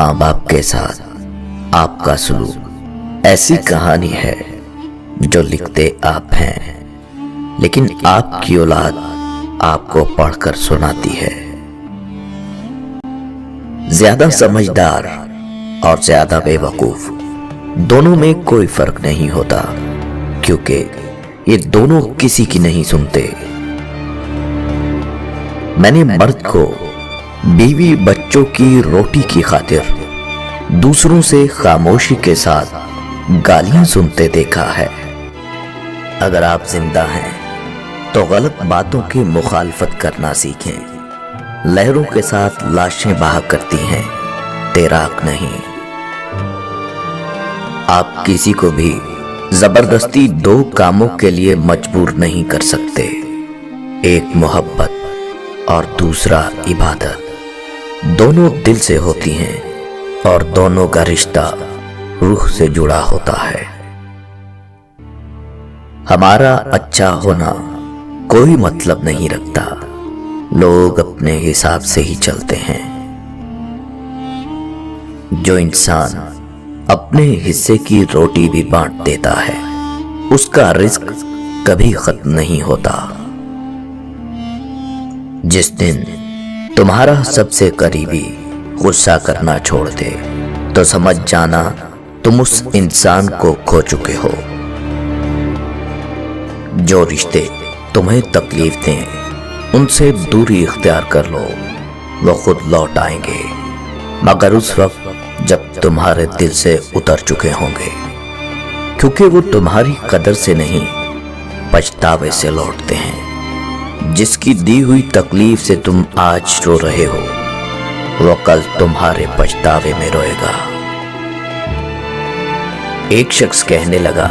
माँ बाप के साथ आपका सलूक ऐसी कहानी है जो लिखते आप हैं, लेकिन आपकी औलाद आपको पढ़कर सुनाती है। ज्यादा समझदार और ज्यादा बेवकूफ दोनों में कोई फर्क नहीं होता, क्योंकि ये दोनों किसी की नहीं सुनते। मैंने मर्द को बीवी बच्चों की रोटी की खातिर दूसरों से खामोशी के साथ गालियां सुनते देखा है। अगर आप जिंदा हैं तो गलत बातों की मुखालफत करना सीखें। लहरों के साथ लाशें बहा करती हैं, तैराक नहीं। आप किसी को भी जबरदस्ती दो कामों के लिए मजबूर नहीं कर सकते, एक मोहब्बत और दूसरा इबादत। दोनों दिल से होती हैं और दोनों का रिश्ता रूह से जुड़ा होता है। हमारा अच्छा होना कोई मतलब नहीं रखता, लोग अपने हिसाब से ही चलते हैं। जो इंसान अपने हिस्से की रोटी भी बांट देता है, उसका रिस्क कभी खत्म नहीं होता। जिस दिन तुम्हारा सबसे करीबी गुस्सा करना छोड़ दे, तो समझ जाना तुम उस इंसान को खो चुके हो। जो रिश्ते तुम्हें तकलीफ दें, उनसे दूरी इख्तियार कर लो, वो खुद लौट आएंगे, मगर उस वक्त जब तुम्हारे दिल से उतर चुके होंगे, क्योंकि वो तुम्हारी कदर से नहीं, पछतावे से लौटते हैं। जिसकी दी हुई तकलीफ से तुम आज रो रहे हो, वो कल तुम्हारे पछतावे में रोएगा। एक शख्स कहने लगा,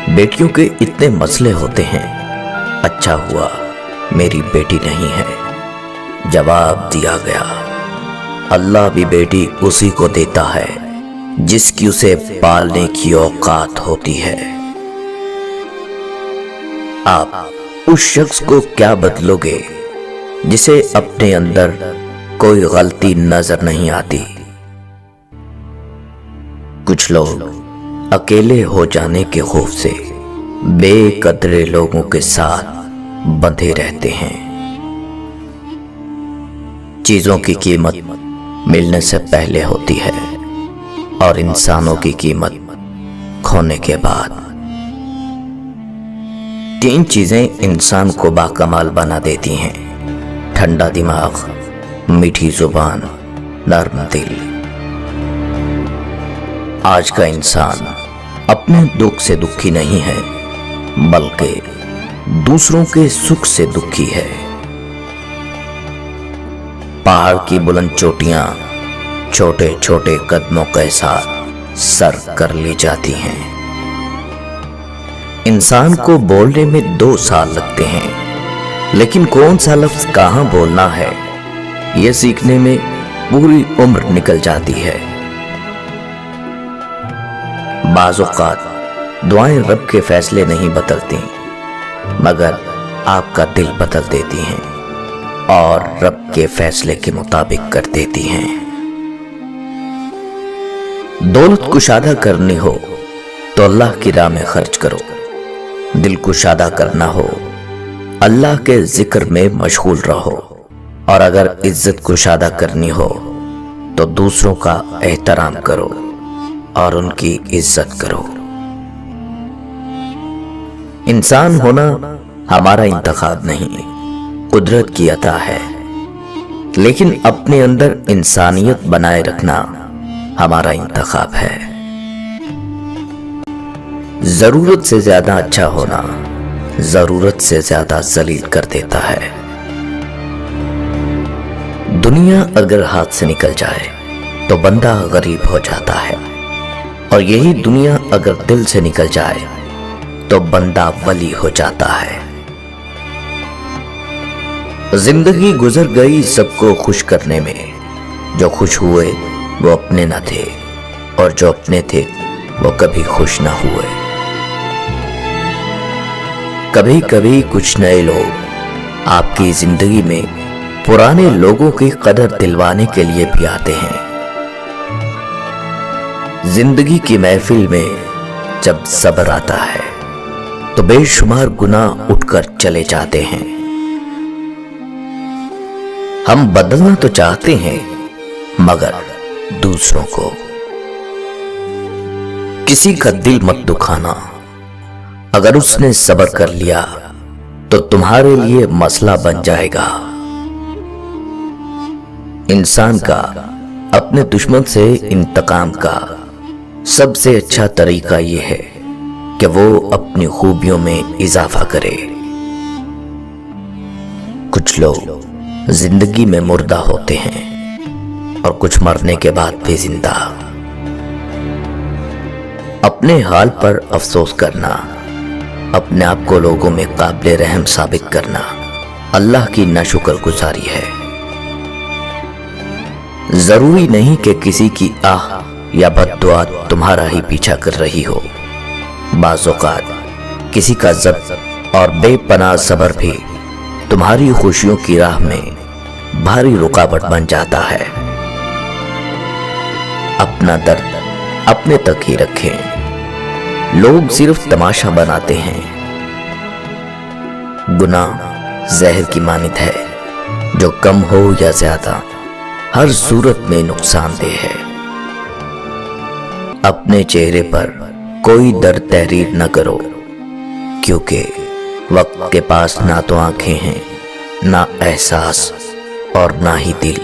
बेटियों के इतने मसले होते हैं, अच्छा हुआ मेरी बेटी नहीं है। जवाब दिया गया, अल्लाह भी बेटी उसी को देता है जिसकी उसे पालने की औकात होती है। आप उस शख्स को क्या बदलोगे जिसे अपने अंदर कोई गलती नजर नहीं आती। कुछ लोग अकेले हो जाने के खौफ से बेकदरे लोगों के साथ बंधे रहते हैं। चीजों की कीमत मिलने से पहले होती है और इंसानों की कीमत खोने के बाद। तीन चीजें इंसान को बाकमाल बना देती हैं: ठंडा दिमाग, मीठी जुबान, नर्म दिल। आज का इंसान अपने दुख से दुखी नहीं है, बल्कि दूसरों के सुख से दुखी है। पहाड़ की बुलंद चोटियां छोटे छोटे कदमों के साथ सर कर ली जाती हैं। इंसान को बोलने में 2 साल लगते हैं, लेकिन कौन सा लफ्ज कहां बोलना है, यह सीखने में पूरी उम्र निकल जाती है। बाज़ औक़ात दुआएं रब के फैसले नहीं बदलती, मगर आपका दिल बदल देती हैं और रब के फैसले के मुताबिक कर देती हैं। दौलत कुशादा करनी हो तो अल्लाह की राह में खर्च करो। दिल कुशादा करना हो, अल्लाह के जिक्र में मशगूल रहो। और अगर इज्जत कुशादा करनी हो तो दूसरों का एहतराम करो और उनकी इज्जत करो। इंसान होना हमारा इंतखाब नहीं, कुदरत की अता है, लेकिन अपने अंदर इंसानियत बनाए रखना हमारा इंतखाब है। जरूरत से ज्यादा अच्छा होना जरूरत से ज्यादा जलील कर देता है। दुनिया अगर हाथ से निकल जाए तो बंदा गरीब हो जाता है, और यही दुनिया अगर दिल से निकल जाए तो बंदा वली हो जाता है। जिंदगी गुजर गई सबको खुश करने में, जो खुश हुए वो अपने न थे और जो अपने थे वो कभी खुश ना हुए। कभी कभी कुछ नए लोग आपकी जिंदगी में पुराने लोगों की कदर दिलवाने के लिए भी आते हैं। जिंदगी की महफिल में जब सब्र आता है तो बेशुमार गुनाह उठकर चले जाते हैं। हम बदलना तो चाहते हैं मगर दूसरों को। किसी का दिल मत दुखाना, अगर उसने सब्र कर लिया तो तुम्हारे लिए मसला बन जाएगा। इंसान का अपने दुश्मन से इंतकाम का सबसे अच्छा तरीका यह है कि वो अपनी खूबियों में इजाफा करे। कुछ लोग जिंदगी में मुर्दा होते हैं और कुछ मरने के बाद भी जिंदा। अपने हाल पर अफसोस करना, अपने आप को लोगों में काबिल रहम साबित करना अल्लाह की नाशुक्रगुजारी है। जरूरी नहीं कि किसी की आह या बद्दुआ तुम्हारा ही पीछा कर रही हो। बाज़ औक़ात किसी का ज़ब्त और बेपनाह सब्र भी तुम्हारी खुशियों की राह में भारी रुकावट बन जाता है। अपना दर्द अपने तक ही रखें, लोग सिर्फ तमाशा बनाते हैं। गुनाह जहर की मानित है जो कम हो या ज्यादा हर सूरत में नुकसानदेह है। अपने चेहरे पर कोई दर्द तहरीर न करो, क्योंकि वक्त के पास ना तो आंखें हैं, ना एहसास और ना ही दिल।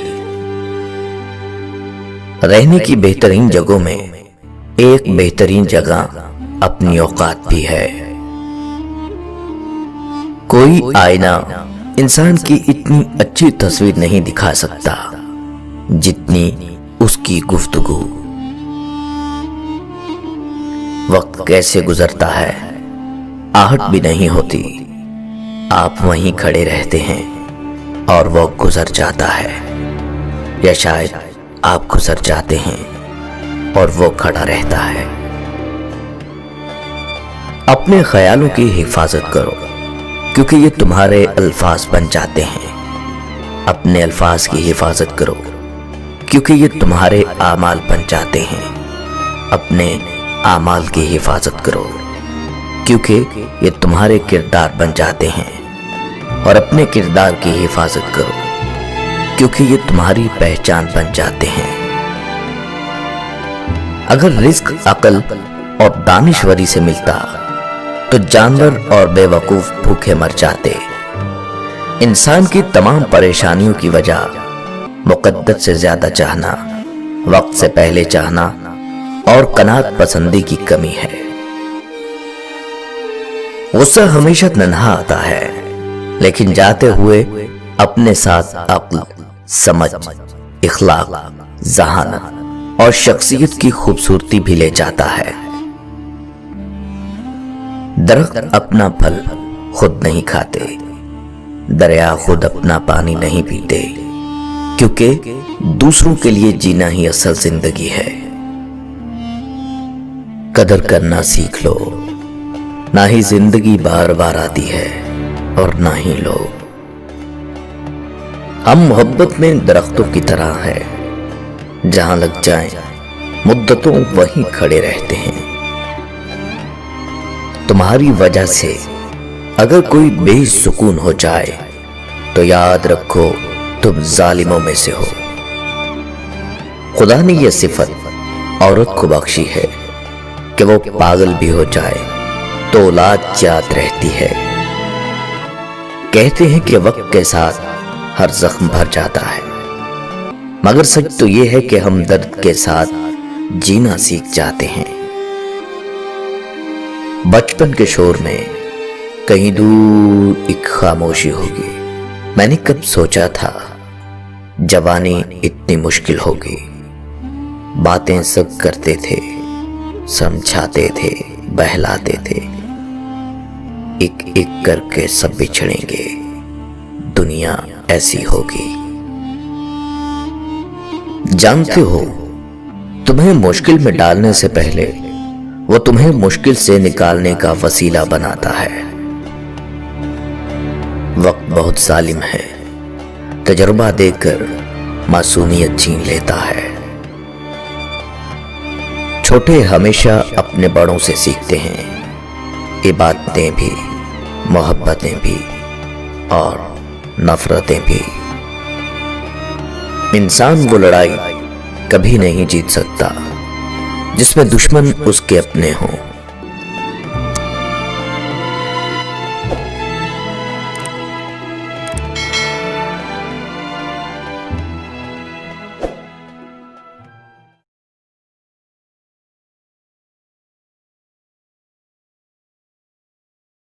रहने की बेहतरीन जगहों में एक बेहतरीन जगह अपनी औकात भी है। कोई आईना इंसान की इतनी अच्छी तस्वीर नहीं दिखा सकता जितनी उसकी गुफ्तगू। वक्त कैसे गुजरता है आहट भी नहीं होती, आप वहीं खड़े रहते हैं और वो गुजर जाता है, या शायद आप गुजर जाते हैं और वो खड़ा रहता है। अपने ख्यालों की हिफाजत करो, क्योंकि ये तुम्हारे अल्फाज बन जाते हैं। अपने अल्फाज की हिफाजत करो, क्योंकि ये तुम्हारे आमाल बन जाते हैं। अपने आमाल की हिफाजत करो, क्योंकि ये तुम्हारे किरदार बन जाते हैं। और अपने किरदार की हिफाजत करो, क्योंकि ये तुम्हारी पहचान बन जाते हैं। अगर रिस्क अकल और दानिशवरी से मिलता तो जानवर और बेवकूफ भूखे मर जाते। इंसान की तमाम परेशानियों की वजह मुकद्दर से ज्यादा चाहना, वक्त से पहले चाहना और कनात पसंदी की कमी है। गुस्सा हमेशा तन्हा आता है, लेकिन जाते हुए अपने साथ अक्ल, समझ, इखलाक, ज़हानत और शख्सियत की खूबसूरती भी ले जाता है। दरख्त अपना फल खुद नहीं खाते, दरिया खुद अपना पानी नहीं पीते, क्योंकि दूसरों के लिए जीना ही असल जिंदगी है। कदर करना सीख लो, ना ही जिंदगी बार बार आती है और ना ही लोग। हम मोहब्बत में दरख्तों की तरह हैं, जहां लग जाएं मुद्दतों वहीं खड़े रहते हैं। तुम्हारी वजह से अगर कोई बेसुकून हो जाए तो याद रखो तुम जालिमों में से हो। खुदा ने यह सिफत औरत को बख्शी है कि वो पागल भी हो जाए तो औलाद याद रहती है। कहते हैं कि वक्त के साथ हर जख्म भर जाता है, मगर सच तो यह है कि हम दर्द के साथ जीना सीख जाते हैं। बचपन के शोर में कहीं दूर एक खामोशी होगी। मैंने कब सोचा था जवानी इतनी मुश्किल होगी। बातें सब करते थे, समझाते थे, बहलाते थे, एक एक करके सब बिछड़ेंगे, दुनिया ऐसी होगी। जानते हो, तुम्हें मुश्किल में डालने से पहले वो तुम्हें मुश्किल से निकालने का वसीला बनाता है। वक्त बहुत जालिम है, तजुर्बा देकर मासूमियत छीन लेता है। छोटे हमेशा अपने बड़ों से सीखते हैं, इबादतें भी, मोहब्बतें भी और नफरतें भी। इंसान वो लड़ाई कभी नहीं जीत सकता जिसमें दुश्मन उसके अपने हों।